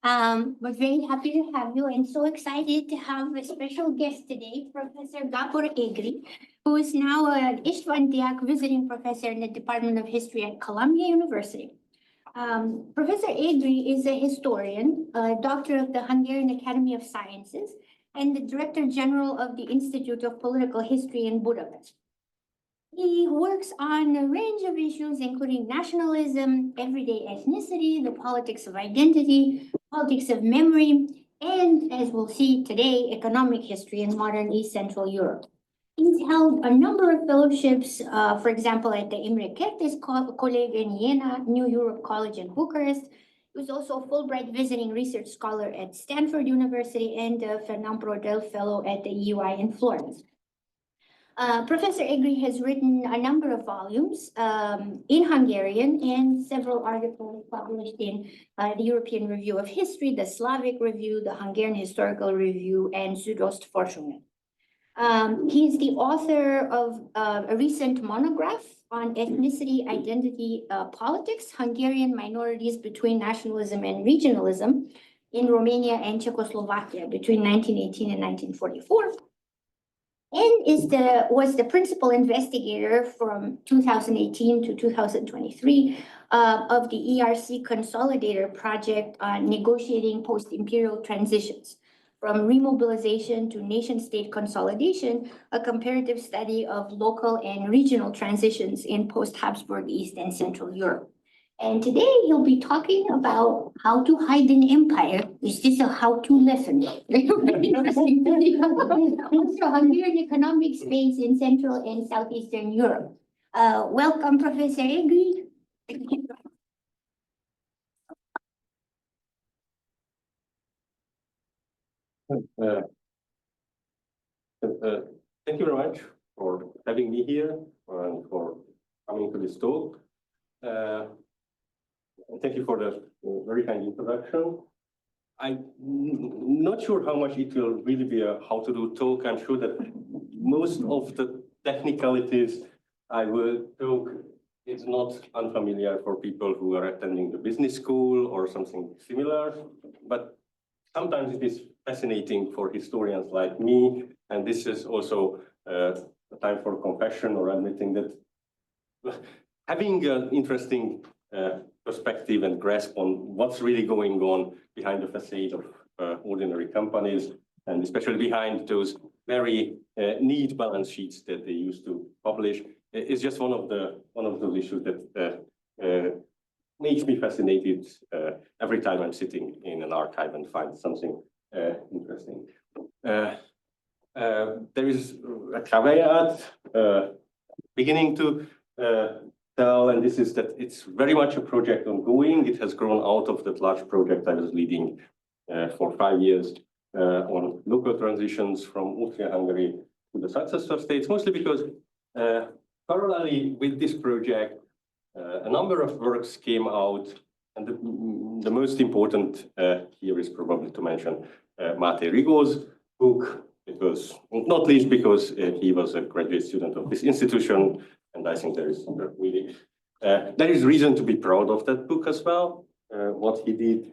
We're very happy to have you and so excited to have a special guest today, Professor Gábor Egry, who is now an István Deák Visiting Professor in the Department of History at Columbia University. Professor Egry is a historian, a doctor of the Hungarian Academy of Sciences, and the Director General of the Institute of Political History in Budapest. He works on a range of issues, including nationalism, everyday ethnicity, the politics of identity, politics of memory, and, as we'll see today, economic history in modern East Central Europe. He's held a number of fellowships, for example, at the Imre Kertész College in Jena, New Europe College in Bucharest. He was also a Fulbright Visiting Research Scholar at Stanford University and a Fernand Braudel Fellow at the EUI in Florence. Professor Egry has written a number of volumes in Hungarian and several articles published in the European Review of History, the Slavic Review, the Hungarian Historical Review, and Südostforschungen. He is the author of a recent monograph on ethnicity, identity, politics, Hungarian minorities between nationalism and regionalism in Romania and Czechoslovakia between 1918 and 1944. And was the principal investigator from 2018 to 2023 of the ERC Consolidator project on negotiating post-imperial transitions, from remobilization to nation-state consolidation, a comparative study of local and regional transitions in post-Habsburg East and Central Europe. And today he'll be talking about how to hide an empire. Is this a how-to lesson? Austro-Hungarian economic space in Central and Southeastern Europe. Welcome, Professor Egry. Thank you very much for having me here and for coming to this talk. Thank you for the very kind introduction. I'm not sure how much it will really be a how-to-do talk. I'm sure that most of the technicalities I will talk is not unfamiliar for people who are attending the business school or something similar. But sometimes it is fascinating for historians like me, and this is also a time for confession or admitting that having an interesting perspective and grasp on what's really going on behind the facade of ordinary companies, and especially behind those very neat balance sheets that they used to publish, is just one of those issues that makes me fascinated every time I'm sitting in an archive and find something interesting. There is a caveat beginning to tell, and this is that it's very much a project ongoing. It has grown out of that large project I was leading for 5 years on local transitions from Austria-Hungary to the successor states, mostly because parallelly with this project, a number of works came out, and the most important here is probably to mention Máté Rigó's book, because not least because he was a graduate student of this institution, and I think there is reason to be proud of that book as well, what he did,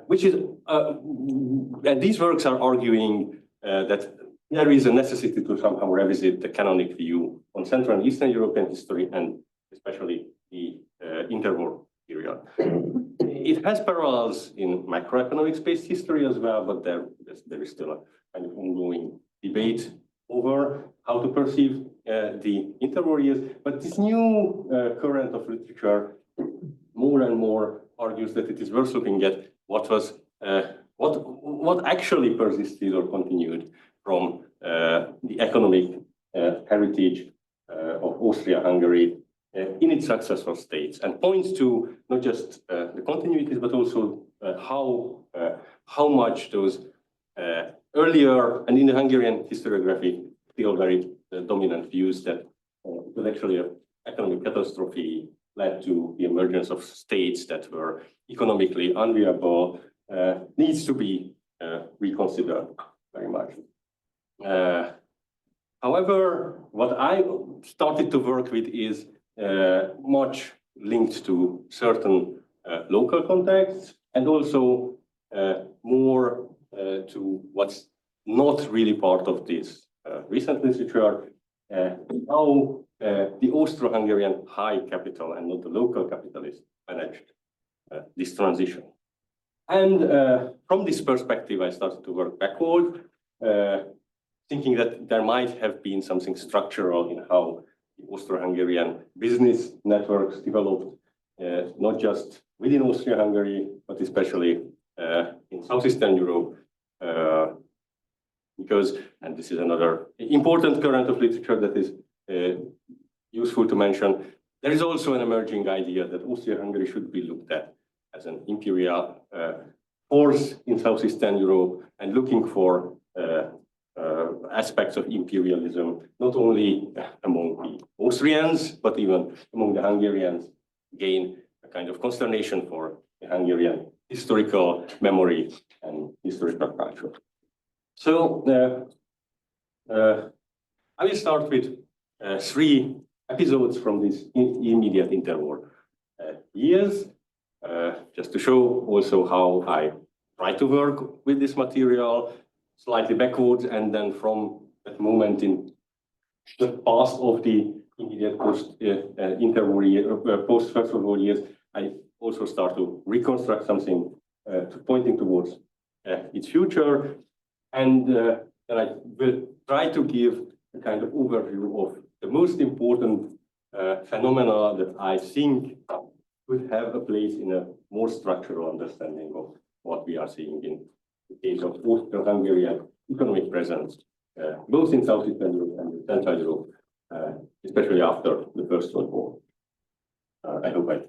which is, and these works are arguing that there is a necessity to somehow revisit the canonic view on Central and Eastern European history, and especially the interwar period. It has parallels in macroeconomic space history as well, but there is still a kind of ongoing debate over how to perceive the interwar years. But this new current of literature more and more argues that it is worth looking at what actually persisted or continued from the economic heritage of Austria-Hungary in its successor states, and points to not just the continuities, but also how much those earlier, and in the Hungarian historiography, still very dominant views that it was actually an economic catastrophe led to the emergence of states that were economically unviable, needs to be reconsidered very much. However, what I started to work with is much linked to certain local contexts, and also more to what's not really part of this recent literature, how the Austro-Hungarian high capital and not the local capitalist managed this transition. And from this perspective, I started to work backward, thinking that there might have been something structural in how the Austro-Hungarian business networks developed, not just within Austria-Hungary, but especially in Southeastern Europe, because, and this is another important current of literature that is useful to mention, there is also an emerging idea that Austria-Hungary should be looked at as an imperial force in Southeastern Europe and looking for aspects of imperialism, not only among the Austrians, but even among the Hungarians, gain a kind of consternation for the Hungarian historical memory and historical culture. So I will start with 3 episodes from this immediate interwar years, just to show also how I try to work with this material, slightly backwards, and then from that moment in the past of the immediate post-interwar year, post-First World War years, I also start to reconstruct something pointing towards its future. And then I will try to give a kind of overview of the most important phenomena that I think could have a place in a more structural understanding of what we are seeing in the case of Austro-Hungarian economic presence, both in Southeastern Europe and in Central Europe, especially after the First World War. I hope I.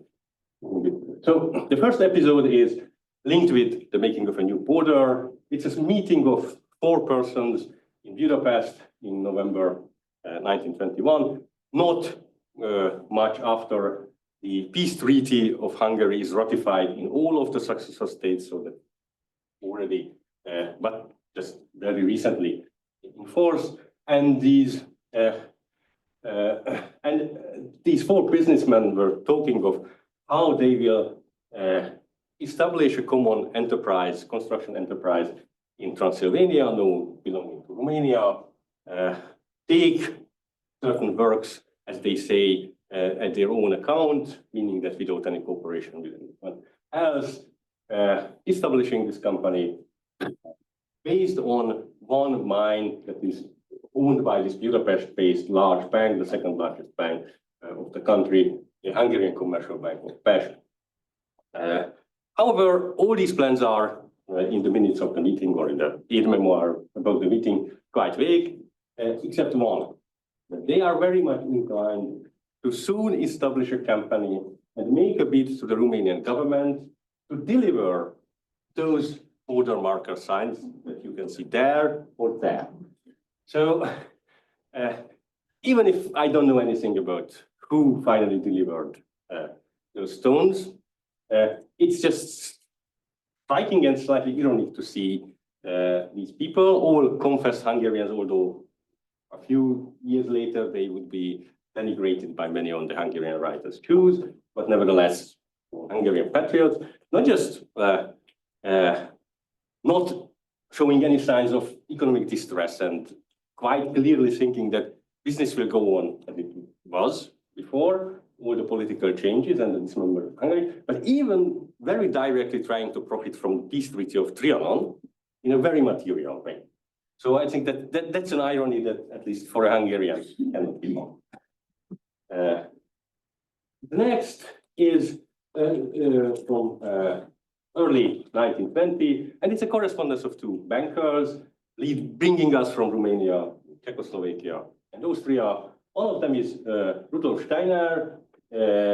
So the first episode is linked with the making of a new border. It's a meeting of 4 persons in Budapest in November 1921, not much after the peace treaty of Hungary is ratified in all of the successor states, so that already, but just very recently in force. And these 4 businessmen were talking of how they will establish a common enterprise, construction enterprise in Transylvania, no belonging to Romania, take certain works, as they say, at their own account, meaning that without any cooperation with anyone else, establishing this company based on one mine that is owned by this Budapest-based large bank, the second largest bank of the country, the Hungarian Commercial Bank of Pest. However, all these plans are in the minutes of the meeting or in the aid memoir about the meeting quite vague, except one. They are very much inclined to soon establish a company and make a bid to the Romanian government to deliver those border marker signs that you can see there or there. So even if I don't know anything about who finally delivered those stones, it's just striking and slightly ironic to see these people, all confessed Hungarians, although a few years later they would be denigrated by many on the Hungarian right as Jews, but nevertheless Hungarian patriots, not just not showing any signs of economic distress and quite clearly thinking that business will go on as it was before all the political changes and the dismemberment of Hungary, but even very directly trying to profit from the peace treaty of Trianon in a very material way. So I think that that's an irony that, at least for a Hungarian, cannot be wrong. The next is from early 1920, and it's a correspondence of 2 bankers, bringing us from Romania, Czechoslovakia, and Austria. One of them is Rudolf Steiner,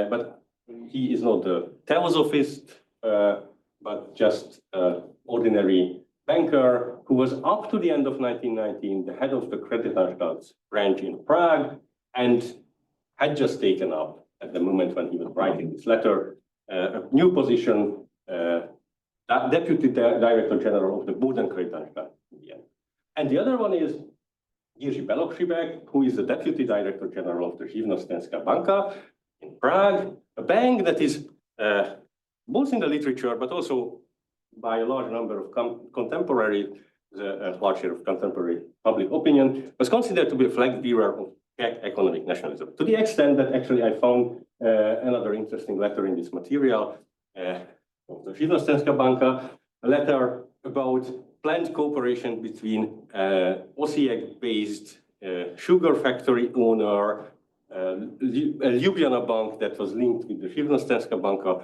but he is not a theosophist, but just an ordinary banker who was up to the end of 1919 the head of the Kreditanstalt branch in Prague and had just taken up, at the moment when he was writing this letter, a new position, Deputy Director General of the Bodenkreditanstalt in the end. And the other one is Jiří Belokrzybec, who is the Deputy Director General of the Živnostenska Banka in Prague, a bank that is both in the literature, but also by a large number of contemporary, a large share of contemporary public opinion, was considered to be a flag bearer of Czech economic nationalism. To the extent that actually I found another interesting letter in this material of the Živnostenska banka, a letter about planned cooperation between Osijek-based sugar factory owner, a Ljubljana bank that was linked with the Živnostenska banka,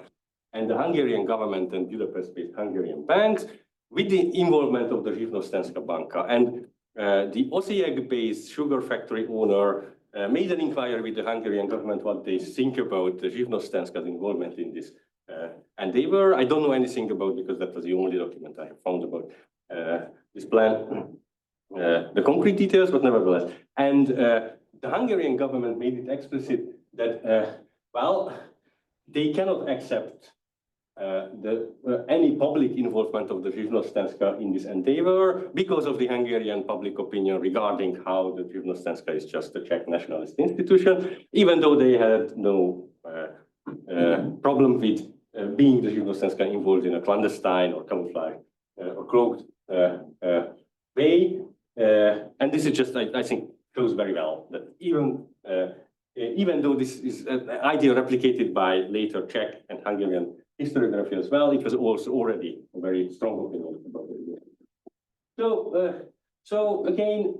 and the Hungarian government and Budapest-based Hungarian banks, with the involvement of the Živnostenska banka. And the Osijek-based sugar factory owner made an inquiry with the Hungarian government what they think about the Živnostenska's involvement in this. And they were, I don't know anything about, because that was the only document I have found about this plan, the concrete details, but nevertheless. And the Hungarian government made it explicit that, well, they cannot accept any public involvement of the Živnostenska in this endeavor because of the Hungarian public opinion regarding how the Živnostenska is just a Czech nationalist institution, even though they had no problem with being the Živnostenska involved in a clandestine or camouflage or cloaked way. And this is just, I think, shows very well that even though this is an idea replicated by later Czech and Hungarian historiography as well, it was also already a very strong opinion about it. So again,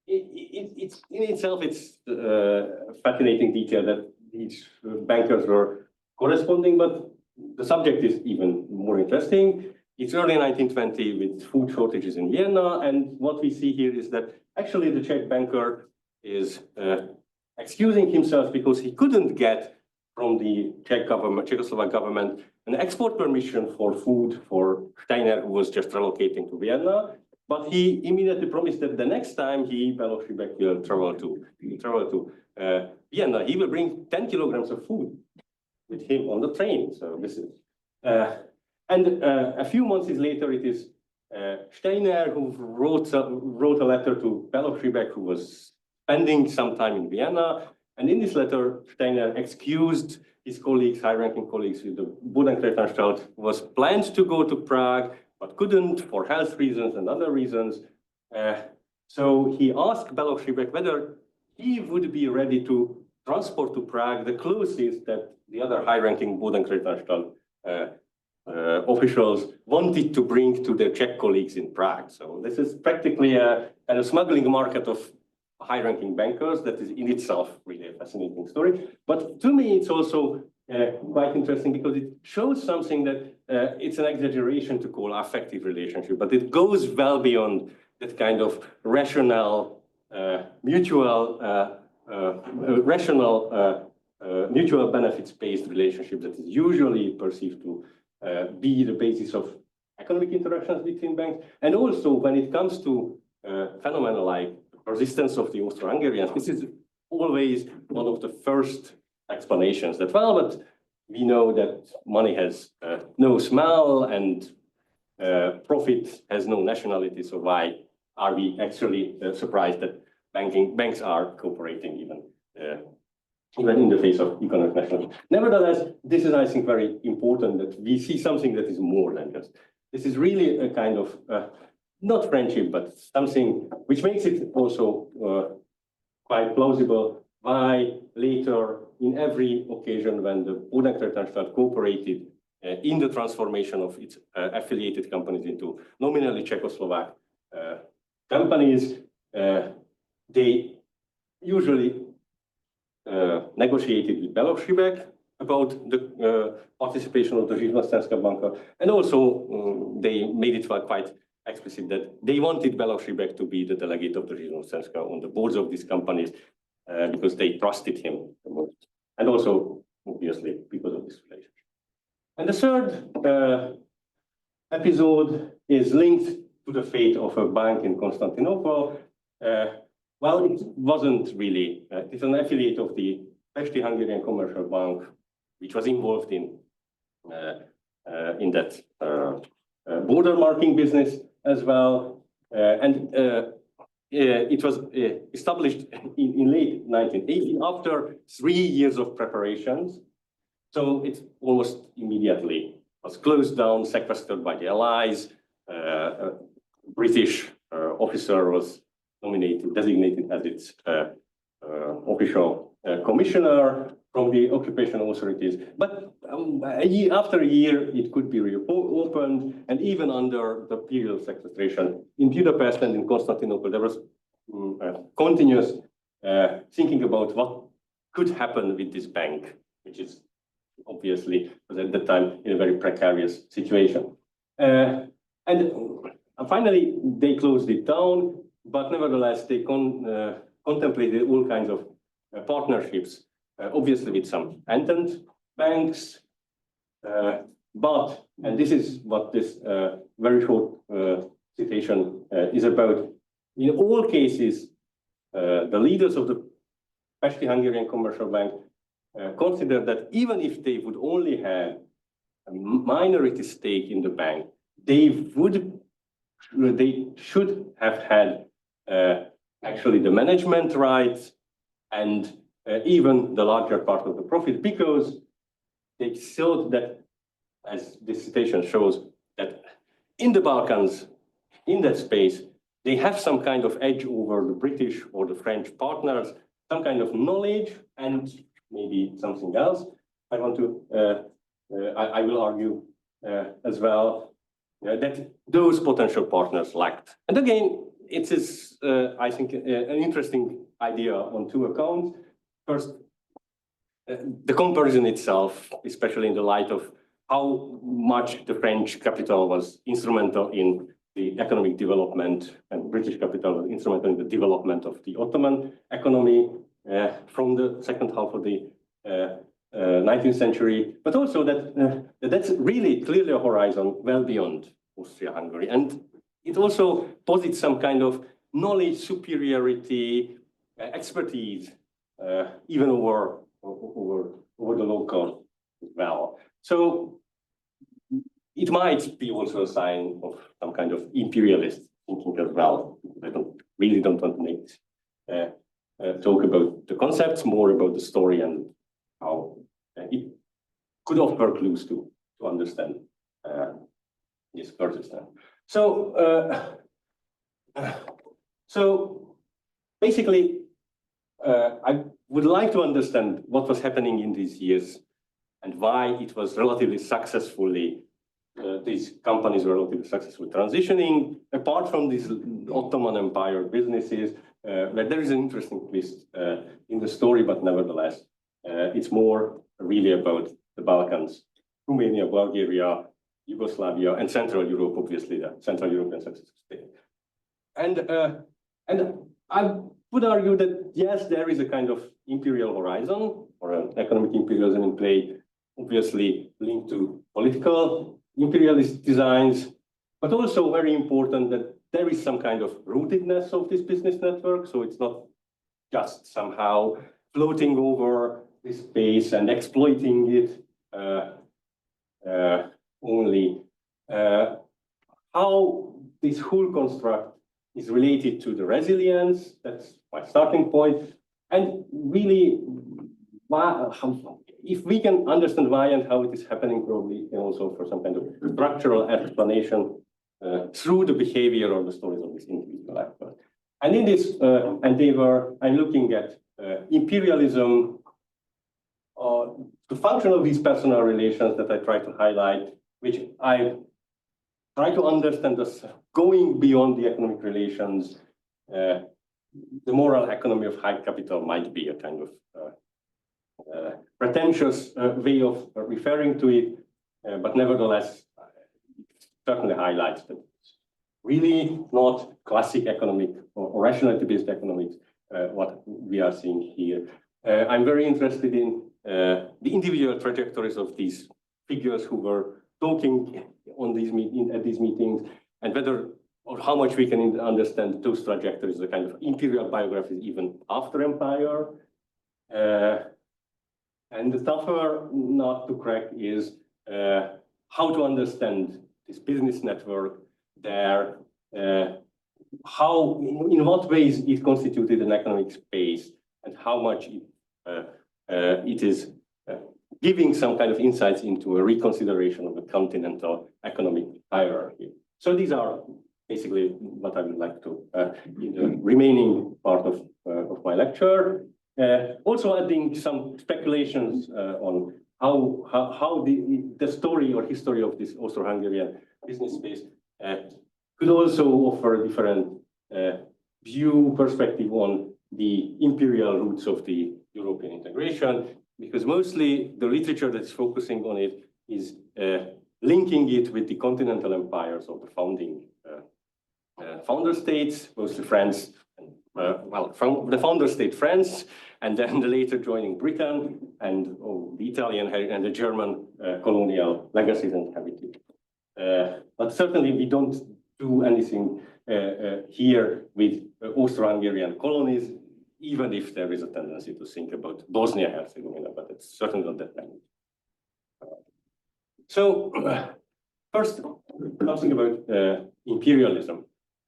it's in itself, it's a fascinating detail that these bankers were corresponding, but the subject is even more interesting. It's early 1920 with food shortages in Vienna, and what we see here is that actually the Czech banker is excusing himself because he couldn't get from the Czech government, Czechoslovak government, an export permission for food for Steiner, who was just relocating to Vienna. But he immediately promised that the next time Balogh Rybak will travel to Vienna, he will bring 10 kilograms of food with him on the train. So this is, and a few months later, it is Steiner who wrote a letter to Balogh Rybak, who was spending some time in Vienna. And in this letter, Steiner excused his colleagues, high-ranking colleagues with the Bodenkretanstalt, who was planned to go to Prague, but couldn't for health reasons and other reasons. So he asked Balogh Rybak whether he would be ready to transport to Prague the clothes that the other high-ranking Bodenkretanstalt officials wanted to bring to their Czech colleagues in Prague. So this is practically a smuggling market of high-ranking bankers. That is in itself really a fascinating story. But to me, it's also quite interesting because it shows something that it's an exaggeration to call affective relationship, but it goes well beyond that kind of rational, mutual benefits-based relationship that is usually perceived to be the basis of economic interactions between banks. And also when it comes to phenomena like resistance of the Austro-Hungarians, this is always one of the first explanations that, well, but we know that money has no smell and profit has no nationality, so why are we actually surprised that banks are cooperating even in the face of economic nationalism? Nevertheless, this is, I think, very important that we see something that is more than just. This is really a kind of not friendship, but something which makes it also quite plausible why later, in every occasion when the Bodenkretanstalt cooperated in the transformation of its affiliated companies into nominally Czechoslovak companies, they usually negotiated with Balogh Rybak about the participation of the Živnostenska banka, and also they made it quite explicit that they wanted Balogh Rybak to be the delegate of the Živnostenska on the boards of these companies because they trusted him the most, and also obviously because of this relationship. And the third episode is linked to the fate of a bank in Constantinople. Well, it wasn't really. It's an affiliate of the Pesti Hungarian Commercial Bank, which was involved in that border marking business as well. And it was established in late 1980 after 3 years of preparations. So it's almost immediately was closed down, sequestered by the Allies. A British officer was designated as its official commissioner from the occupation authorities. But after a year, it could be reopened, and even under the period of sequestration in Budapest and in Constantinople, there was continuous thinking about what could happen with this bank, which is obviously was at that time in a very precarious situation. And finally, they closed it down, but nevertheless, they contemplated all kinds of partnerships, obviously with some entrant banks, but, and this is what this very short citation is about, in all cases, the leaders of the Pesti-Hungarian Commercial Bank considered that even if they would only have a minority stake in the bank, they should have had actually the management rights and even the larger part of the profit, because they thought that, as this citation shows, that in the Balkans, in that space, they have some kind of edge over the British or the French partners, some kind of knowledge and maybe something else. I will argue as well that those potential partners lacked. And again, it is, I think, an interesting idea on two accounts. First, the comparison itself, especially in the light of how much the French capital was instrumental in the economic development and British capital was instrumental in the development of the Ottoman economy from the second half of the 19th century, but also that that's really clearly a horizon well beyond Austria-Hungary. And it also posits some kind of knowledge superiority, expertise, even over the local as well. So it might be also a sign of some kind of imperialist thinking as well. I really don't want to make talk about the concepts, more about the story and how it could offer clues to understand this Kurdistan. So basically, I would like to understand what was happening in these years and why it was relatively successfully, these companies were relatively successfully transitioning, apart from these Ottoman Empire businesses, where there is an interesting twist in the story, but nevertheless, it's more really about the Balkans, Romania, Bulgaria, Yugoslavia, and Central Europe, obviously, the Central European successor state. And I would argue that, yes, there is a kind of imperial horizon or an economic imperialism in play, obviously linked to political imperialist designs, but also very important that there is some kind of rootedness of this business network. So it's not just somehow floating over this space and exploiting it only. How this whole construct is related to the resilience, that's my starting point. And really, if we can understand why and how it is happening, probably can also for some kind of structural explanation through the behavior or the stories of this individual actor. And in this endeavor, I'm looking at imperialism, the function of these personal relations that I try to highlight, which I try to understand as going beyond the economic relations. The moral economy of high capital might be a kind of pretentious way of referring to it, but nevertheless, it certainly highlights that it's really not classic economic or rationality-based economics, what we are seeing here. I'm very interested in the individual trajectories of these figures who were talking on these at these meetings, and whether or how much we can understand those trajectories, the kind of imperial biographies even after empire. And the tougher nut to crack is how to understand this business network there, how, in what ways it constituted an economic space, and how much it is giving some kind of insights into a reconsideration of the continental economic hierarchy. So these are basically what I would like to, in the remaining part of my lecture. Also adding some speculations on how the story or history of this Austro-Hungarian business space could also offer a different perspective on the imperial roots of the European integration, because mostly the literature that's focusing on it is linking it with the continental empires of the founding founder states, mostly France, from the founder state France, and then the later joining Britain, and the Italian and the German colonial legacies and heritage. But certainly we don't do anything here with Austro-Hungarian colonies, even if there is a tendency to think about Bosnia-Herzegovina, but it's certainly not that many. So first, something about imperialism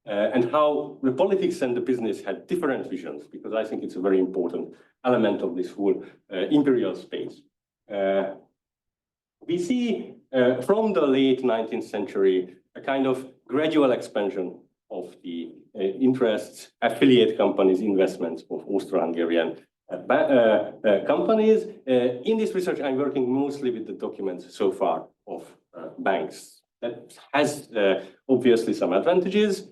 and how the politics and the business had different visions, because I think it's a very important element of this whole imperial space. We see from the late 19th century a kind of gradual expansion of the interests, affiliate companies, investments of Austro-Hungarian companies. In this research, I'm working mostly with the documents so far of banks. That has obviously some advantages.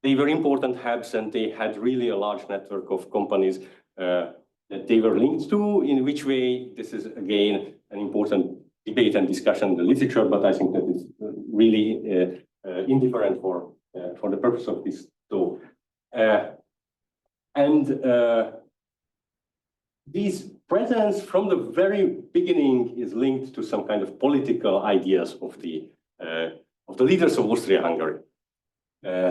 They were important hubs, and they had really a large network of companies that they were linked to. In which way, this is again an important debate and discussion in the literature, but I think that is really indifferent for the purpose of this talk. This presence from the very beginning is linked to some kind of political ideas of the leaders of Austria-Hungary.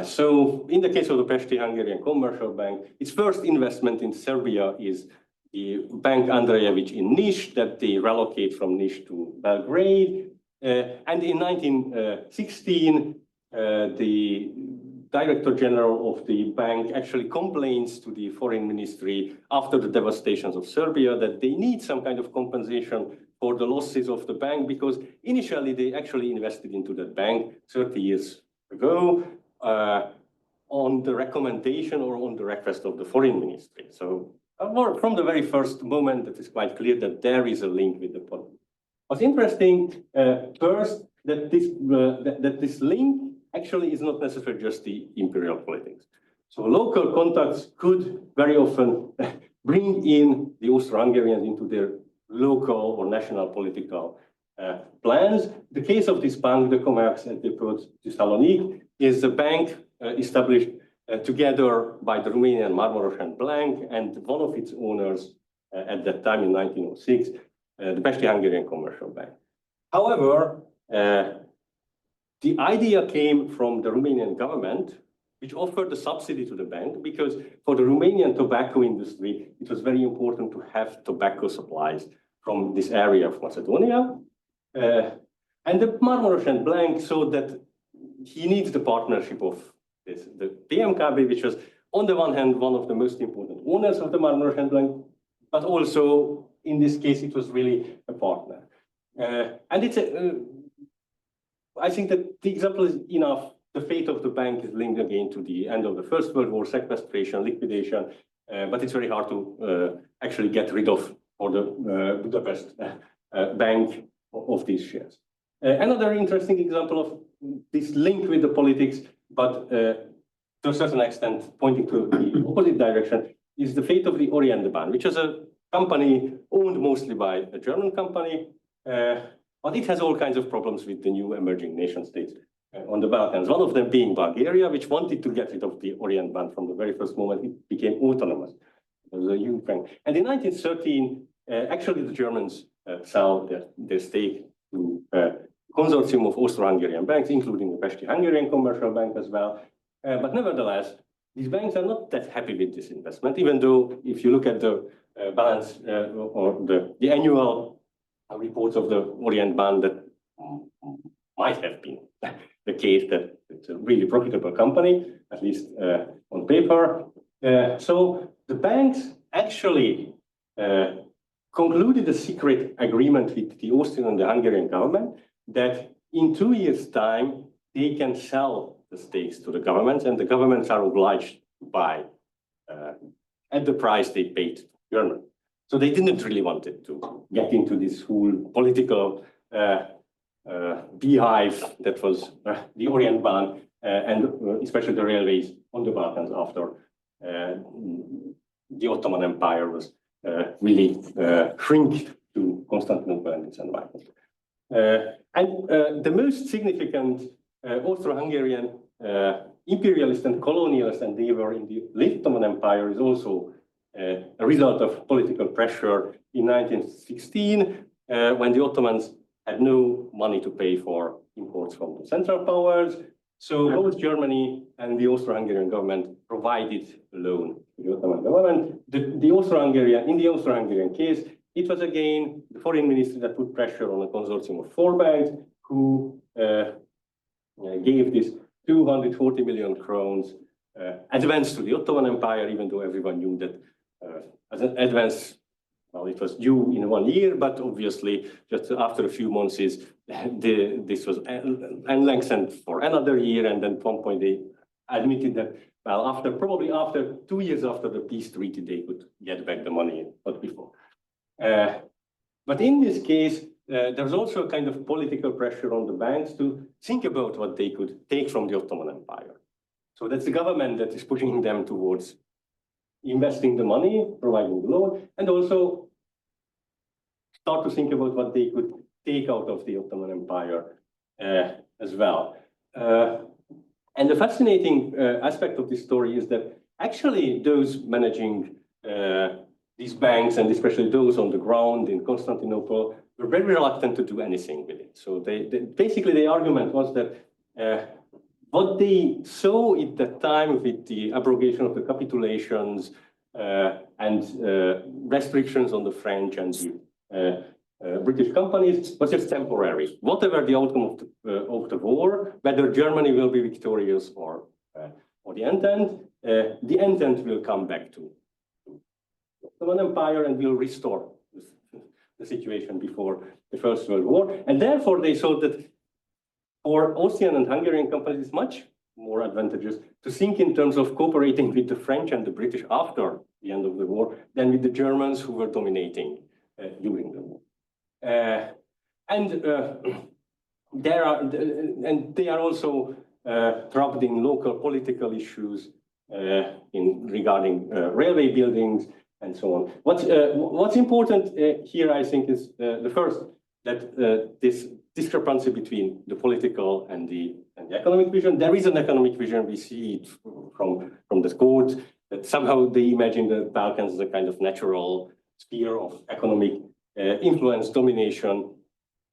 So in the case of the Pesti-Hungarian Commercial Bank, its first investment in Serbia is the Bank Andrejević in Niš, that they relocate from Niš to Belgrade. And in 1916, the Director General of the bank actually complains to the foreign ministry after the devastations of Serbia that they need some kind of compensation for the losses of the bank, because initially they actually invested into that bank 30 years ago on the recommendation or on the request of the foreign ministry. So from the very first moment, it is quite clear that there is a link with the politics. What's interesting first, that this link actually is not necessarily just the imperial politics. So local contacts could very often bring in the Austro-Hungarians into their local or national political plans. The case of this bank, the Commerce and Depot Thessaloniki, is a bank established together by the Romanian Marmarosan Bank and one of its owners at that time in 1906, the Pesti-Hungarian Commercial Bank. However, the idea came from the Romanian government, which offered a subsidy to the bank, because for the Romanian tobacco industry, it was very important to have tobacco supplies from this area of Macedonia. And the Marmarosan Bank saw that he needs the partnership of the PMKB, which was on the one hand, one of the most important owners of the Marmarosan Bank, but also in this case, it was really a partner. And it's I think that the example is enough. The fate of the bank is linked again to the end of the First World War, sequestration, liquidation, but it's very hard to actually get rid of for the Budapest bank of these shares. Another interesting example of this link with the politics, but to a certain extent pointing to the opposite direction, is the fate of the Orient Bank, which is a company owned mostly by a German company, but it has all kinds of problems with the new emerging nation states on the Balkans. One of them being Bulgaria, which wanted to get rid of the Orient Bank from the very first moment it became autonomous. It was a huge bank. And in 1913, actually the Germans sold their stake to a consortium of Austro-Hungarian banks, including the Pesti-Hungarian Commercial Bank as well. But nevertheless, these banks are not that happy with this investment, even though if you look at the balance or the annual reports of the Orient Bank, that might have been the case that it's a really profitable company, at least on paper. So the banks actually concluded a secret agreement with the Austrian and the Hungarian government that in 2 years' time, they can sell the stakes to the governments, and the governments are obliged to buy at the price they paid to Germany. So they didn't really want it to get into this whole political beehive that was the Orient Bahn and especially the railways on the Balkans after the Ottoman Empire was really shrink to Constantinople and its environment. The most significant Austro-Hungarian imperialist and colonialist endeavor in the late Ottoman Empire is also a result of political pressure in 1916, when the Ottomans had no money to pay for imports from the Central Powers. So both Germany and the Austro-Hungarian government provided a loan to the Ottoman government. In the Austro-Hungarian case, it was again the foreign ministry that put pressure on a consortium of 4 banks who gave this 240 million crowns advance to the Ottoman Empire, even though everyone knew that as an advance, well, it was due in 1 year, but obviously just after a few months this was lengthened for another year, and then at one point they admitted that, well, probably after 2 years after the peace treaty, they could get back the money, not before. But in this case, there's also a kind of political pressure on the banks to think about what they could take from the Ottoman Empire. So that's the government that is pushing them towards investing the money, providing the loan, and also start to think about what they could take out of the Ottoman Empire as well. And the fascinating aspect of this story is that actually those managing these banks, and especially those on the ground in Constantinople, were very reluctant to do anything with it. So basically the argument was that what they saw at that time with the abrogation of the capitulations and restrictions on the French and the British companies was just temporary. Whatever the outcome of the war, whether Germany will be victorious or the Entente will come back to the Ottoman Empire and will restore the situation before the First World War. And therefore they thought that for Austrian and Hungarian companies, it's much more advantageous to think in terms of cooperating with the French and the British after the end of the war than with the Germans who were dominating during the war. They are also trapped in local political issues regarding railway buildings and so on. What's important here, I think, is the first, that this discrepancy between the political and the economic vision. There is an economic vision. We see it from the court, that somehow they imagine the Balkans as a kind of natural sphere of economic influence, domination.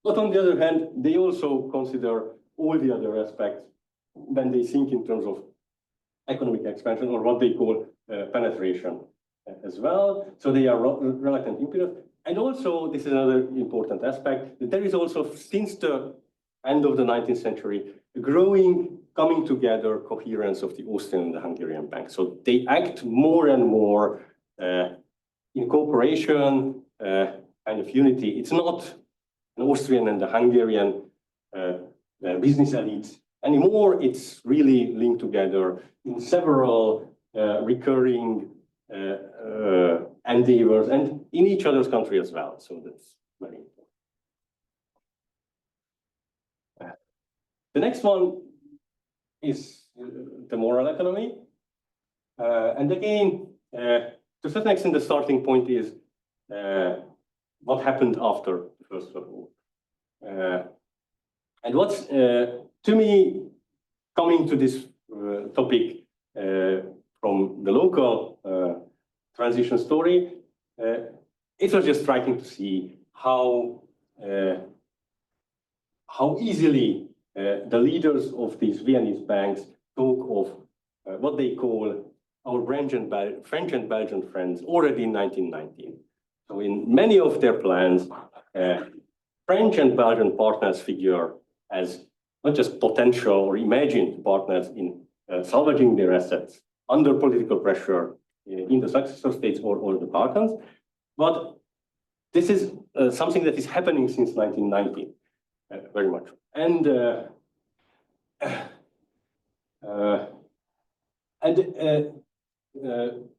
But on the other hand, they also consider all the other aspects when they think in terms of economic expansion, or what they call penetration as well. So they are reluctant imperialists. And also, this is another important aspect, that there is also, since the end of the 19th century, a growing coming together coherence of the Austrian and the Hungarian banks. So they act more and more in cooperation, kind of unity. It's not an Austrian and the Hungarian business elite anymore. It's really linked together in several recurring endeavors and in each other's country as well. So that's very important. The next one is the moral economy. And again, to a certain extent, the starting point is what happened after the First World War. And what's, to me, coming to this topic from the local transition story, it was just striking to see how easily the leaders of these Viennese banks talk of what they call our French and Belgian friends already in 1919. So in many of their plans, French and Belgian partners figure as not just potential or imagined partners in salvaging their assets under political pressure in the successor states or the Balkans, but this is something that is happening since 1990, very much. And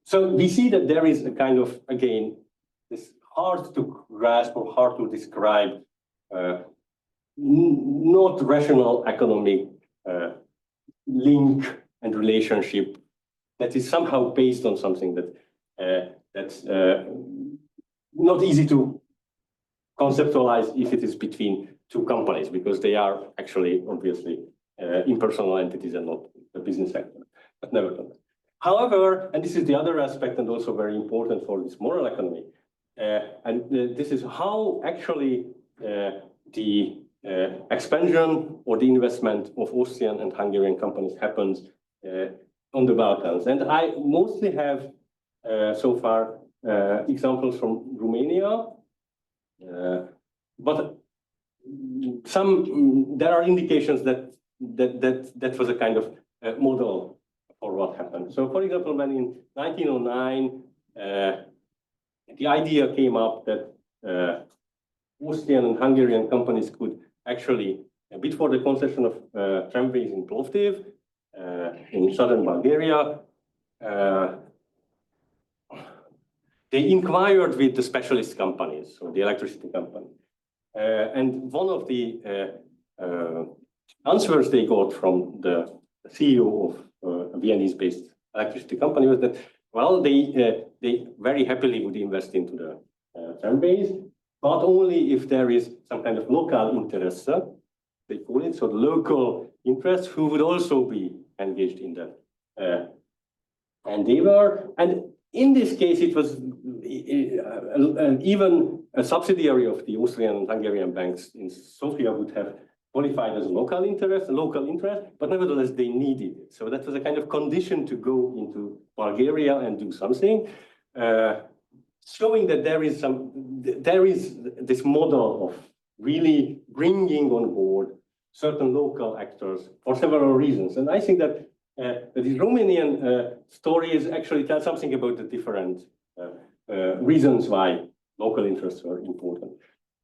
so we see that there is a kind of, again, this hard to grasp or hard to describe, not rational economic link and relationship that is somehow based on something that that's not easy to conceptualize if it is between two companies, because they are actually obviously impersonal entities and not the business sector, but nevertheless. However, and this is the other aspect and also very important for this moral economy, this is how actually the expansion or the investment of Austrian and Hungarian companies happens on the Balkans. And I mostly have so far examples from Romania, but there are indications that was a kind of model for what happened. So, for example, when in 1909 the idea came up that Austrian and Hungarian companies could actually bid for the concession of tramways in Plovdiv, in southern Bulgaria. They inquired with the specialist companies, so the electricity company. And one of the answers they got from the CEO of a Viennese-based electricity company was that, well, they very happily would invest into the tramways, but only if there is some kind of local interest, they call it, so the local interest who would also be engaged in that endeavor. And in this case, it was even a subsidiary of the Austrian and Hungarian banks in Sofia would have qualified as a local interest, but nevertheless they needed it. So that was a kind of condition to go into Bulgaria and do something, showing that there is this model of really bringing on board certain local actors for several reasons. And I think that the Romanian stories actually tell something about the different reasons why local interests were important.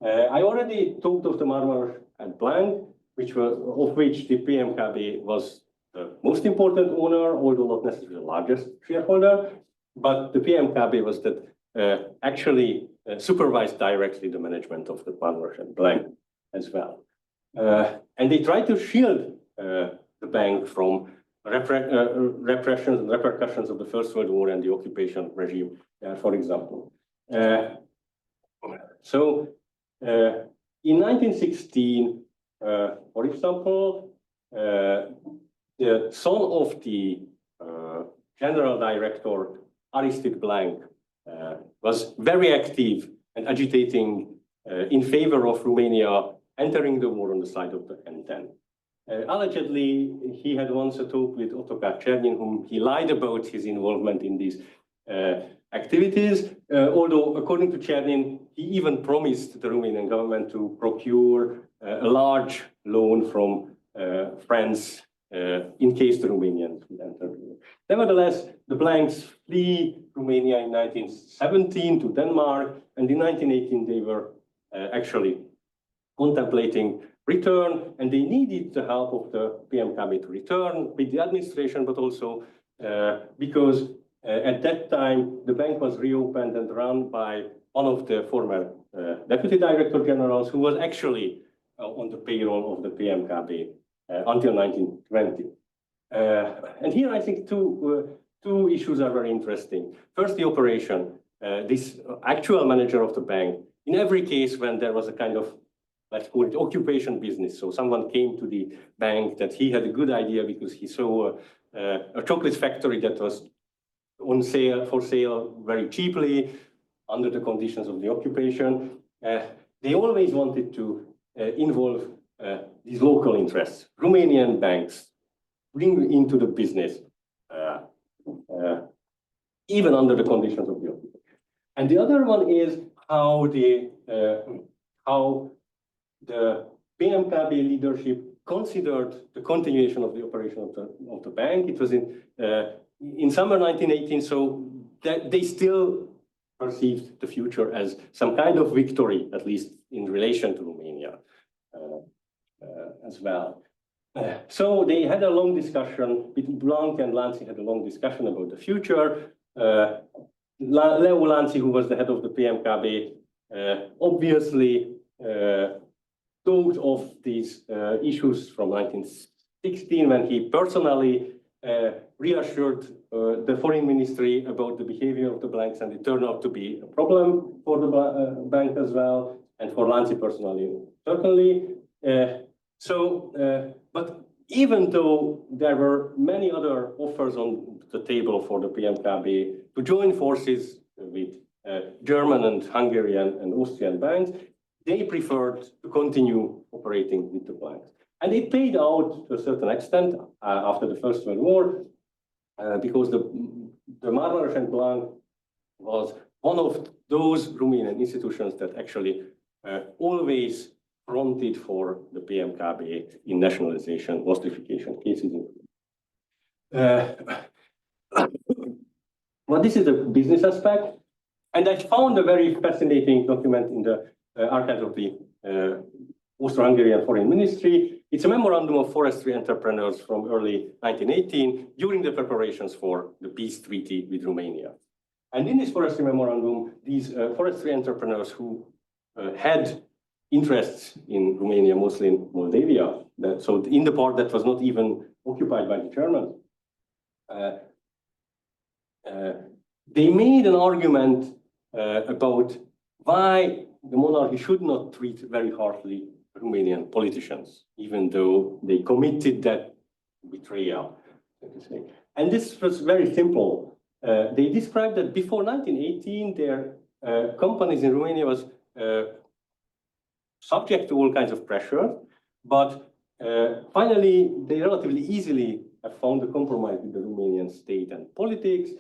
I already talked of the Marmaros and Blank, of which the PMKB was the most important owner, although not necessarily the largest shareholder. But the PMKB was that actually supervised directly the management of the Marmaros and Blank as well. And they tried to shield the bank from repressions and repercussions of the First World War and the occupation regime, for example. So in 1916, for example, the son of the general director, Aristide Blank, was very active and agitating in favor of Romania entering the war on the side of the N10. Allegedly, he had once a talk with Ottokar Czernin, whom he lied about his involvement in these activities, although according to Czernin, he even promised the Romanian government to procure a large loan from France in case the Romanians would enter the war. Nevertheless, the Blanks flee Romania in 1917 to Denmark, and in 1918 they were actually contemplating return, and they needed the help of the PMKB to return with the administration, but also because at that time the bank was reopened and run by one of the former deputy director generals who was actually on the payroll of the PMKB until 1920. And here I think two issues are very interesting. First, the operation. This actual manager of the bank, in every case when there was a kind of, let's call it occupation business. So someone came to the bank that he had a good idea because he saw a chocolate factory that was on sale, for sale very cheaply under the conditions of the occupation. They always wanted to involve these local interests. Romanian banks bring into the business even under the conditions of the occupation. And the other one is how the PMKB leadership considered the continuation of the operation of the bank. It was in summer 1918, so that they still perceived the future as some kind of victory, at least in relation to Romania as well. So they had a long discussion, Blanc and Lanzi had a long discussion about the future. Leo Lanzi, who was the head of the PMKB, obviously thought of these issues from 1916 when he personally reassured the foreign ministry about the behavior of the banks, and it turned out to be a problem for the bank as well, and for Lanzi personally, certainly. But even though there were many other offers on the table for the PMKB to join forces with German and Hungarian and Austrian banks, they preferred to continue operating with the banks. And it paid out to a certain extent after the First World War, because the Marmaros and Blanc was one of those Romanian institutions that actually always fronted for the PMKB in nationalization, Austrification cases. Well, this is the business aspect. And I found a very fascinating document in the archives of the Austro-Hungarian Foreign Ministry. It's a memorandum of forestry entrepreneurs from early 1918 during the preparations for the peace treaty with Romania. And in this forestry memorandum, these forestry entrepreneurs who had interests in Romania, mostly in Moldavia, so in the part that was not even occupied by the Germans, they made an argument about why the monarchy should not treat very harshly Romanian politicians, even though they committed that betrayal, so to say. And this was very simple. They described that before 1918, their companies in Romania was subject to all kinds of pressure, but finally, they relatively easily have found a compromise with the Romanian state and politics.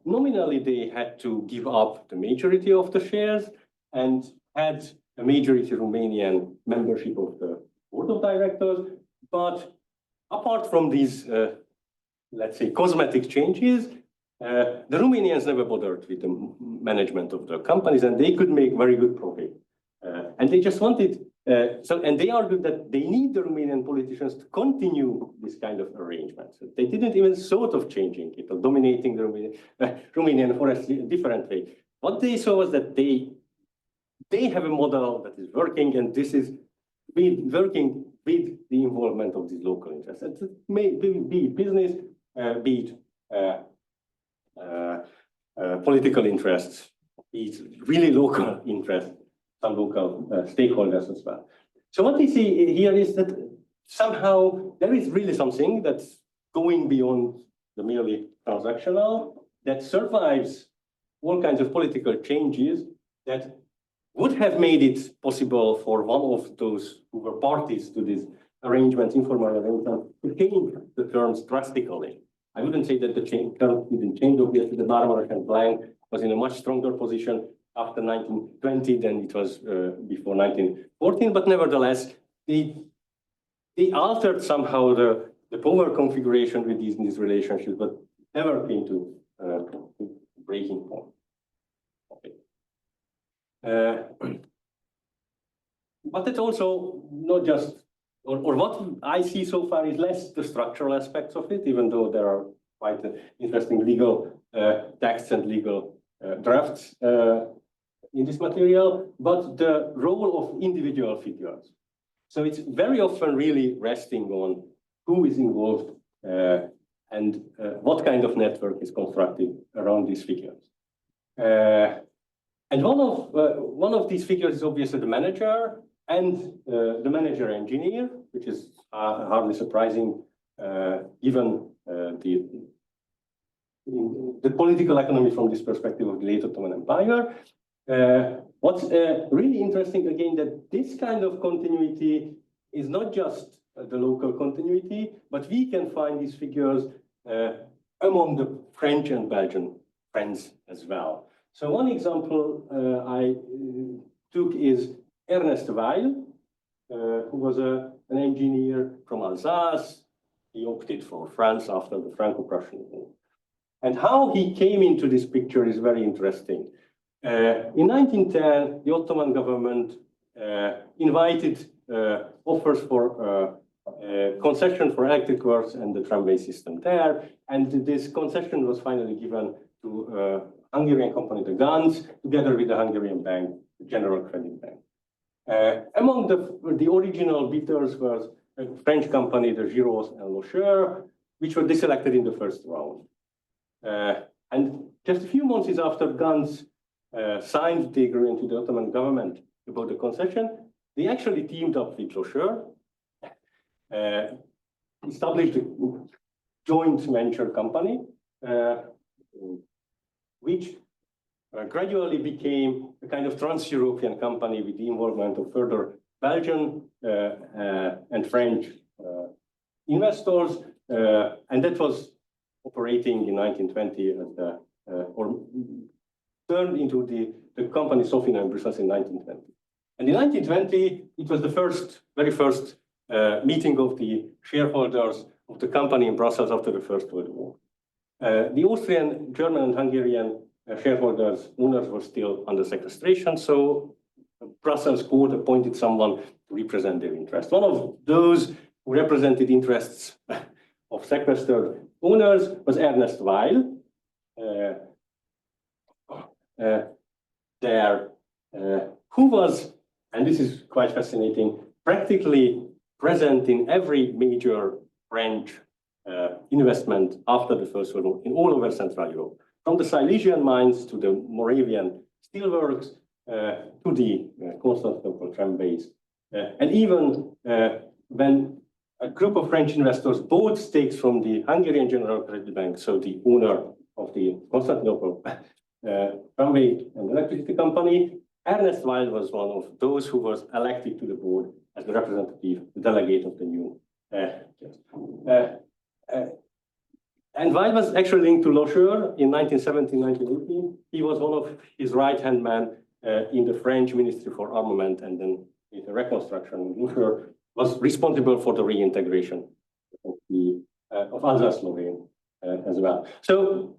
Nominally, they had to give up the majority of the shares and had a majority Romanian membership of the board of directors. But apart from these, let's say, cosmetic changes, the Romanians never bothered with the management of the companies, and they could make very good profit. And they just wanted, and they argued that they need the Romanian politicians to continue this kind of arrangement. So they didn't even thought of changing it or dominating the Romanian forest in a different way. What they saw was that they have a model that is working, and this is working with the involvement of these local interests. And it may be business, be it political interests, be it really local interests, some local stakeholders as well. So what we see here is that somehow there is really something that's going beyond the merely transactional, that survives all kinds of political changes that would have made it possible for one of those who were parties to these arrangements, informal arrangements, to change the terms drastically. I wouldn't say that the terms didn't change. Obviously, the Marmaros and Blanc was in a much stronger position after 1920 than it was before 1914, but nevertheless, they altered somehow the power configuration with these relationships, but never came to breaking point. Okay. But it's also not just, or what I see so far is less the structural aspects of it, even though there are quite interesting legal texts and legal drafts in this material, but the role of individual figures. So it's very often really resting on who is involved and what kind of network is constructed around these figures. And one of these figures is obviously the manager and the manager engineer, which is hardly surprising given the political economy from this perspective of the late Ottoman Empire. What's really interesting, again, that this kind of continuity is not just the local continuity, but we can find these figures among the French and Belgian friends as well. So one example I took is Ernest Weil, who was an engineer from Alsace. He opted for France after the Franco-Prussian War. And how he came into this picture is very interesting. In 1910, the Ottoman government invited offers for concession for electric works and the tramway system there. And this concession was finally given to Hungarian company, the Guns, together with the Hungarian bank, the General Credit Bank. Among the original bidders was a French company, the Giros and Locheur, which were deselected in the first round. And just a few months after Guns signed the agreement with the Ottoman government about the concession, they actually teamed up with Locheur, established a joint venture company, which gradually became a kind of trans-European company with the involvement of further Belgian and French investors, and that was operating in 1920 or turned into the company Sofina in Brussels in 1920. And in 1920, it was the very first meeting of the shareholders of the company in Brussels after the First World War. The Austrian, German, and Hungarian shareholders, owners were still under sequestration, so Brussels court appointed someone to represent their interests. One of those who represented interests of sequestered owners was Ernest Weil, who was, and this is quite fascinating, practically present in every major French investment after the First World War in all over Central Europe, from the Silesian mines to the Moravian steelworks to the Constantinople tramways. And even when a group of French investors bought stakes from the Hungarian General Credit Bank, so the owner of the Constantinople tramway and electricity company, Ernest Weil was one of those who was elected to the board as the representative, the delegate of the new. And Weil was actually linked to Locheur in 1917, 1918. He was one of his right-hand man in the French Ministry for Armament, and then in the reconstruction. Locheur was responsible for the reintegration of Alsace-Lorraine as well. So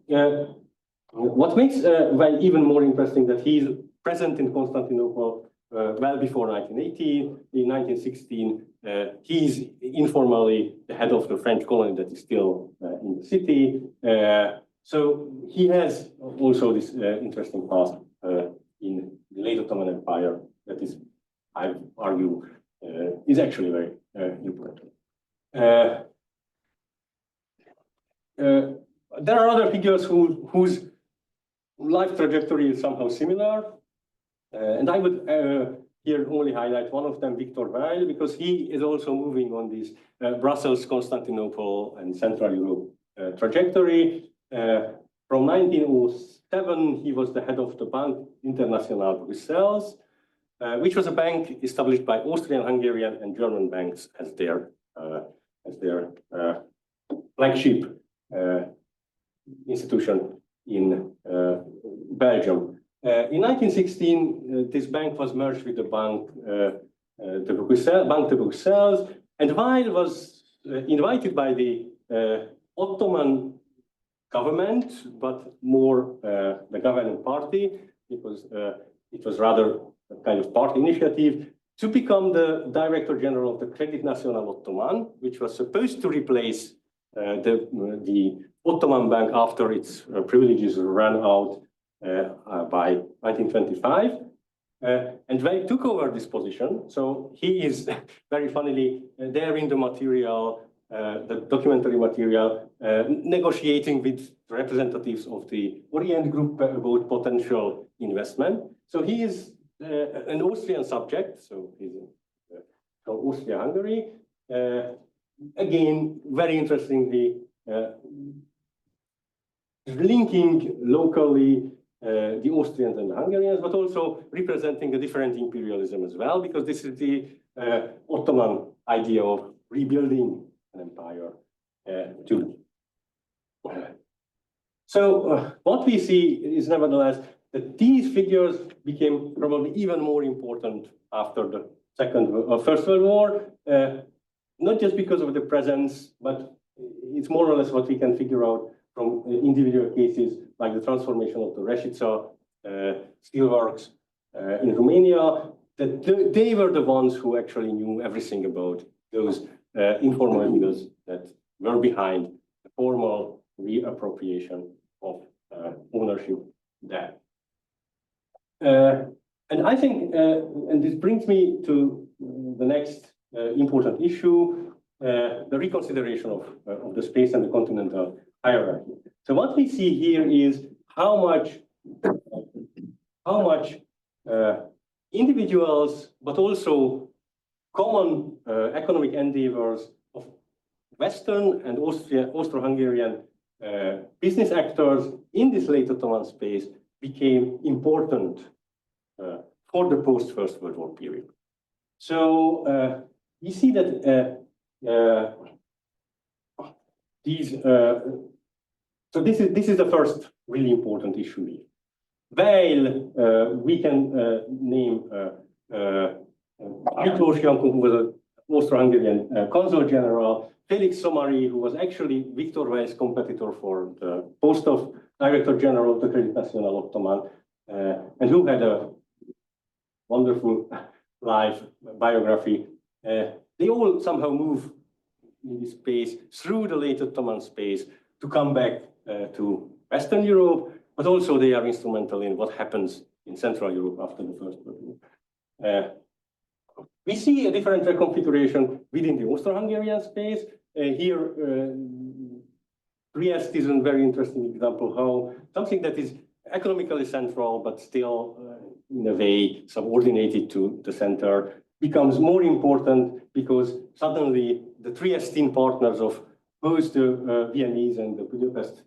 what makes Weil even more interesting that he's present in Constantinople well before 1918. In 1916, he's informally the head of the French colony that is still in the city. So he has also this interesting past in the late Ottoman Empire that is, I argue, is actually very important. There are other figures whose life trajectory is somehow similar. And I would here only highlight one of them, Victor Weil, because he is also moving on this Brussels, Constantinople, and Central Europe trajectory. From 1907, he was the head of the Banque Internationale Bruxelles, which was a bank established by Austrian, Hungarian, and German banks as their flagship institution in Belgium. In 1916, this bank was merged with the Banque de Bruxelles, and Weil was invited by the Ottoman government, but more the governing party, because it was rather a kind of party initiative, to become the Director General of the Crédit National Ottoman, which was supposed to replace the Ottoman Bank after its privileges ran out by 1925. And Weil took over this position. So he is very funnily there in the material, the documentary material, negotiating with representatives of the Orient Group about potential investment. So he is an Austrian subject, so he's from Austria-Hungary. Again, very interestingly, linking locally the Austrians and the Hungarians, but also representing a different imperialism as well, because this is the Ottoman idea of rebuilding an empire too. So what we see is nevertheless that these figures became probably even more important after the First World War, not just because of the presence, but it's more or less what we can figure out from individual cases like the transformation of the Rešica steelworks in Romania, that they were the ones who actually knew everything about those informal deals that were behind the formal reappropriation of ownership there. And I think, and this brings me to the next important issue, the reconsideration of the space and the continental hierarchy. So what we see here is how much individuals, but also common economic endeavors of Western and Austro-Hungarian business actors in this late Ottoman space became important for the post-First World War period. So we see that so this is the first really important issue here. While we can name Miklós Janko, who was an Austro-Hungarian consul general, Felix Somary, who was actually Viktor Weiss' competitor for the post of Director General of the Credit National Ottoman, and who had a wonderful life biography. They all somehow move in this space through the late Ottoman space to come back to Western Europe, but also they are instrumental in what happens in Central Europe after the First World War. We see a different reconfiguration within the Austro-Hungarian space. Here, Trieste is a very interesting example how something that is economically central, but still in a way subordinated to the center, becomes more important because suddenly the Triestine partners of both the Viennese and the Budapest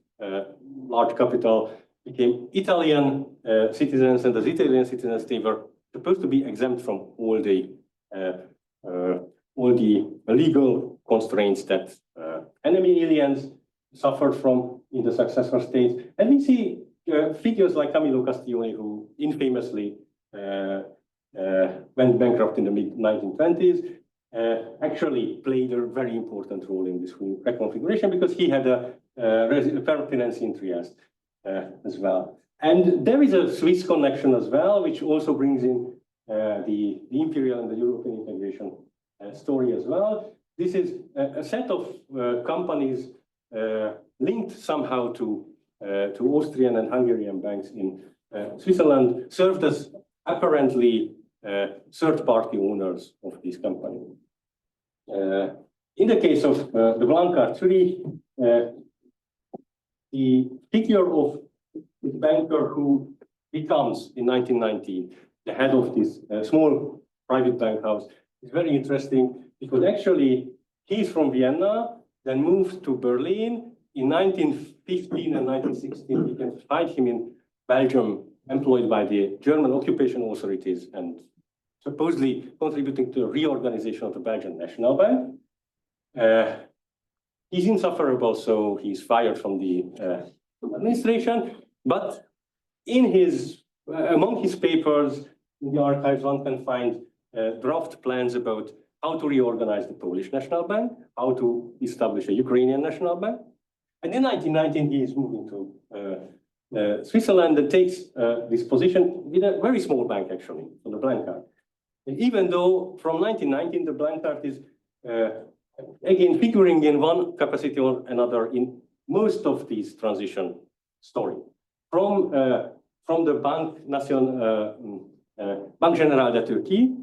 large capital became Italian citizens, and as Italian citizens, they were supposed to be exempt from all the legal constraints that enemy aliens suffered from in the successor states. And we see figures like Camillo Castiglione, who infamously went bankrupt in the mid-1920s, actually played a very important role in this reconfiguration because he had a pertinence in Trieste as well. And there is a Swiss connection as well, which also brings in the imperial and the European integration story as well. This is a set of companies linked somehow to Austrian and Hungarian banks in Switzerland, served as apparently third-party owners of this company. In the case of the Blancard Zurich, the figure of the banker who becomes, in 1919, the head of this small private bank house is very interesting because actually he's from Vienna, then moved to Berlin. In 1915 and 1916, we can find him in Belgium, employed by the German occupation authorities and supposedly contributing to the reorganization of the Belgian National Bank. He's insufferable, so he's fired from the administration. But in among his papers in the archives, one can find draft plans about how to reorganize the Polish National Bank, how to establish a Ukrainian National Bank. And in 1919, he is moving to Switzerland and takes this position with a very small bank, actually, on the Blancard. And even though from 1919, the Blancard is again figuring in one capacity or another in most of these transition stories. From the Banque Générale de Turquie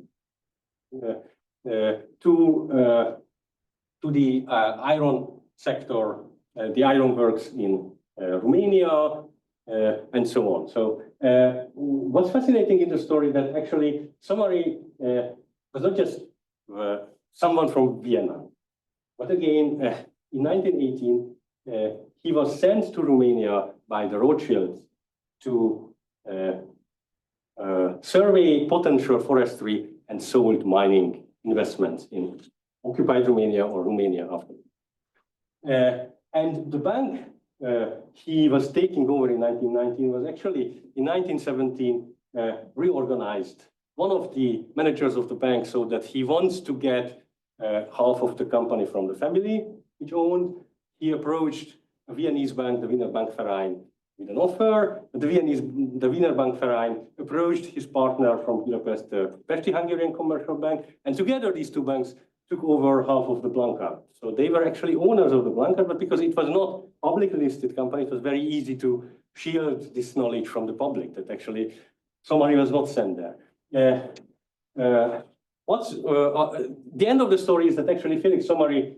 to the iron sector, the iron works in Romania, and so on. So what's fascinating in the story that actually Somary was not just someone from Vienna, but again, in 1918, he was sent to Romania by the Rothschilds to survey potential forestry and sold mining investments in occupied Romania or Romania after. And the bank he was taking over in 1919 was actually in 1917 reorganized. One of the managers of the bank so that he wants to get half of the company from the family which owned. He approached a Viennese bank, the Wiener Bankverein, with an offer. The Wiener Bankverein approached his partner from Budapest, the Pesti-Hungarian Commercial Bank, and together these two banks took over half of the Blanca. So they were actually owners of the Blanca, but because it was not publicly listed company, it was very easy to shield this knowledge from the public, that actually somebody was not sent there. The end of the story is that actually Felix Sommary's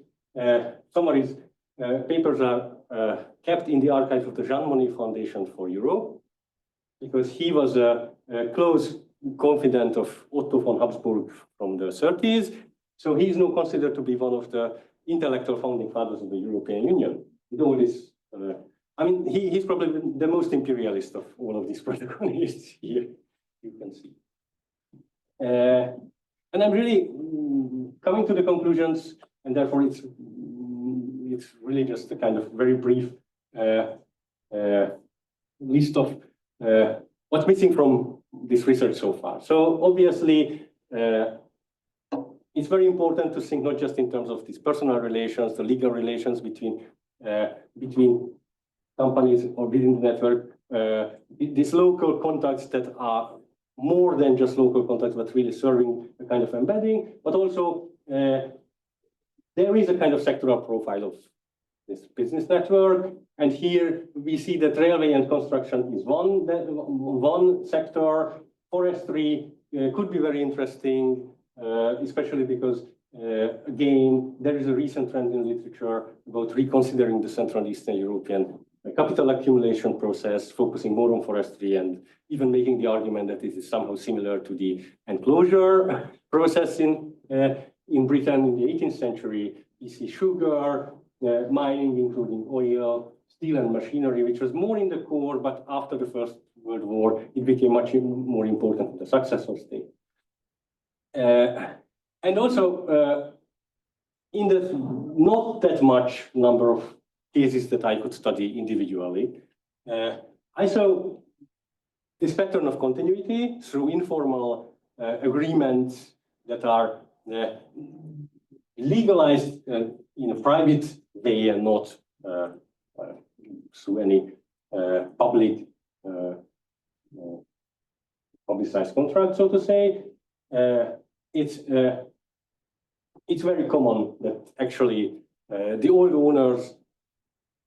papers are kept in the archive of the Jean Monnet Foundation for Europe, because he was a close confidant of Otto von Habsburg from the 30s. So he is now considered to be one of the intellectual founding fathers of the European Union. Though this, I mean, he's probably the most imperialist of all of these protagonists here, you can see. And I'm really coming to the conclusions, and therefore it's really just a kind of very brief list of what's missing from this research so far. So obviously, it's very important to think not just in terms of these personal relations, the legal relations between companies or within the network, these local contacts that are more than just local contacts, but really serving a kind of embedding, but also there is a kind of sectoral profile of this business network. And here we see that railway and construction is one sector. Forestry could be very interesting, especially because, again, there is a recent trend in literature about reconsidering the Central and Eastern European capital accumulation process, focusing more on forestry and even making the argument that it is somehow similar to the enclosure process in Britain in the 18th century. We see sugar, mining, including oil, steel and machinery, which was more in the core, but after the First World War, it became much more important in the successor state. And also, in the not that much number of cases that I could study individually, I saw this pattern of continuity through informal agreements that are legalized in a private way and not through any public publicized contract, so to say. It's very common that actually the old owners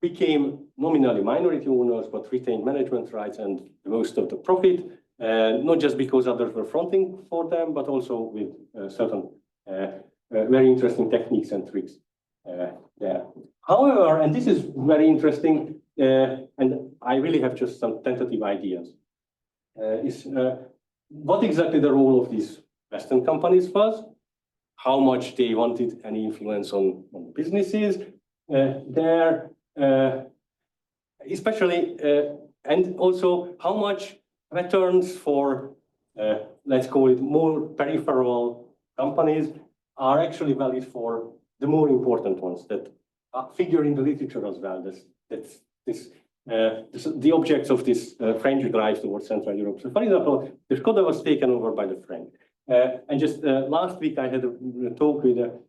became nominally minority owners, but retained management rights and most of the profit, not just because others were fronting for them, but also with certain very interesting techniques and tricks there. However, and this is very interesting, and I really have just some tentative ideas, is what exactly the role of these Western companies was, how much they wanted any influence on businesses there, especially, and also how much returns for, let's call it more peripheral companies are actually valid for the more important ones that figure in the literature as well. The objects of this French drive towards Central Europe. So, for example, the Skoda was taken over by the French. And just last week, I had a talk with a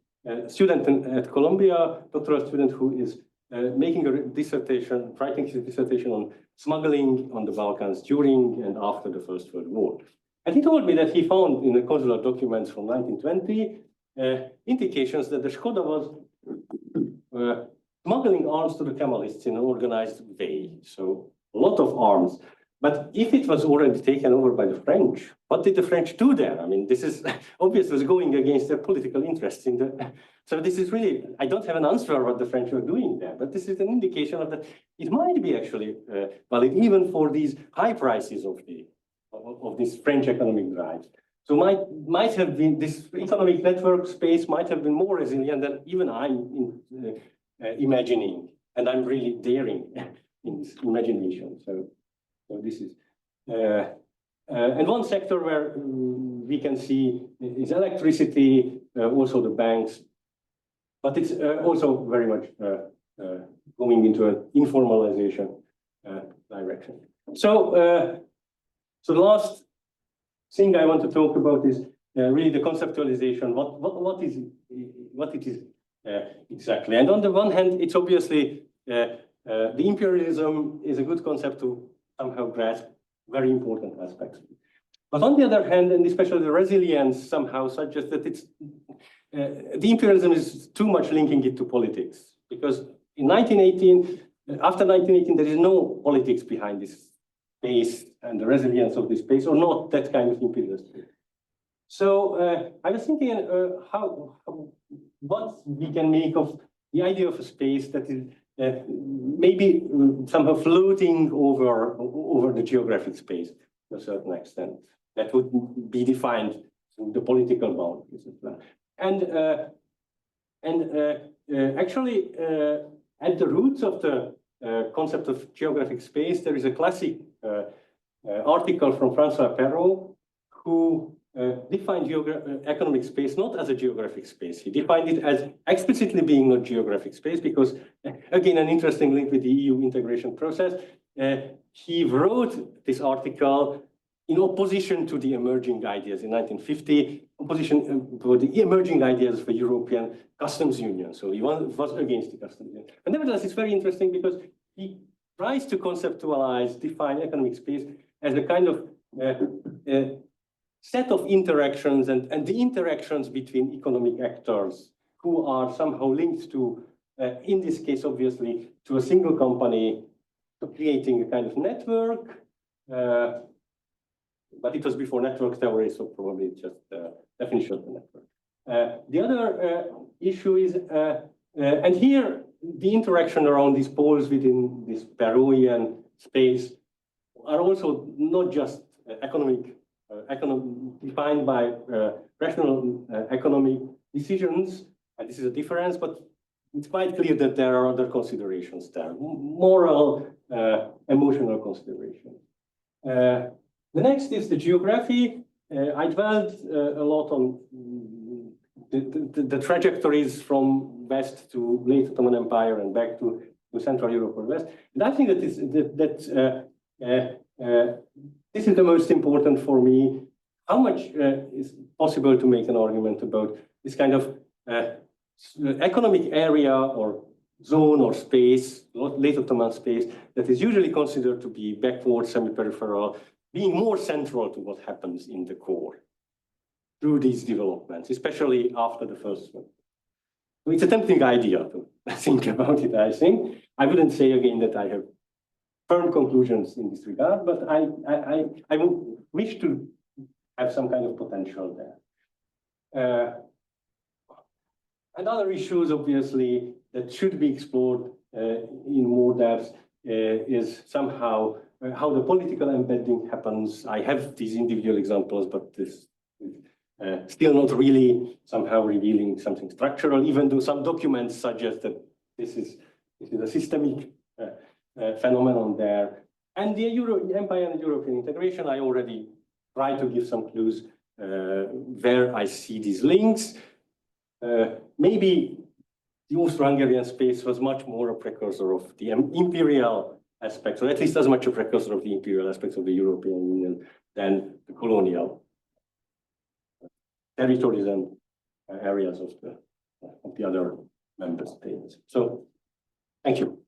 student at Columbia, doctoral student who is making a dissertation, writing his dissertation on smuggling on the Balkans during and after the First World War. And he told me that he found in the consular documents from 1920 indications that the Skoda was smuggling arms to the Kemalists in an organized way. So a lot of arms. But if it was already taken over by the French, what did the French do there? I mean, this is obviously going against their political interests in the. So this is really, I don't have an answer what the French were doing there, but this is an indication of that it might be actually valid even for these high prices of this French economic drive. So might have been this economic network space might have been more resilient than even I'm imagining, and I'm really daring in this imagination. So this is, and one sector where we can see is electricity, also the banks, but it's also very much going into an informalization direction. So, so the last thing I want to talk about is really the conceptualization. What it is exactly? And on the one hand, it's obviously the imperialism is a good concept to somehow grasp very important aspects. But on the other hand, and especially the resilience somehow suggests that it's the imperialism is too much linking it to politics, because in 1918, after 1918, there is no politics behind this space and the resilience of this space, or not that kind of imperialism. So I was thinking what we can make of the idea of a space that is maybe somehow floating over the geographic space to a certain extent, that would be defined through the political boundaries as well. And actually, at the roots of the concept of geographic space, there is a classic article from François Perrault, who defined economic space not as a geographic space. He defined it as explicitly being not geographic space, because, again, an interesting link with the EU integration process. He wrote this article in opposition to the emerging ideas in 1950, opposition to the emerging ideas for European customs union. So he was against the customs union. But nevertheless, it's very interesting because he tries to conceptualize, define economic space as a kind of set of interactions and the interactions between economic actors who are somehow linked to, in this case, obviously, to a single company, to creating a kind of network. But it was before network theory, so probably just definition of the network. The other issue is, and here the interaction around these poles within this Perroian space are also not just economic, defined by rational economic decisions, and this is a difference, but it's quite clear that there are other considerations there, moral, emotional considerations. The next is the geography. I dwelled a lot on the trajectories from west to late Ottoman Empire and back to Central Europe or West. And I think that this is the most important for me. How much is possible to make an argument about this kind of economic area or zone or space, late Ottoman space, that is usually considered to be backward, semi-peripheral, being more central to what happens in the core through these developments, especially after the first one. So it's a tempting idea to think about it, I think. I wouldn't say again that I have firm conclusions in this regard, but I would wish to have some kind of potential there. And other issues, obviously, that should be explored in more depth is somehow how the political embedding happens. I have these individual examples, but this is still not really somehow revealing something structural, even though some documents suggest that this is a systemic phenomenon there. And the Empire and European integration, I already tried to give some clues where I see these links. Maybe the Austro-Hungarian space was much more a precursor of the imperial aspects, or at least as much a precursor of the imperial aspects of the European Union than the colonial territories and areas of the other member states. So, thank you.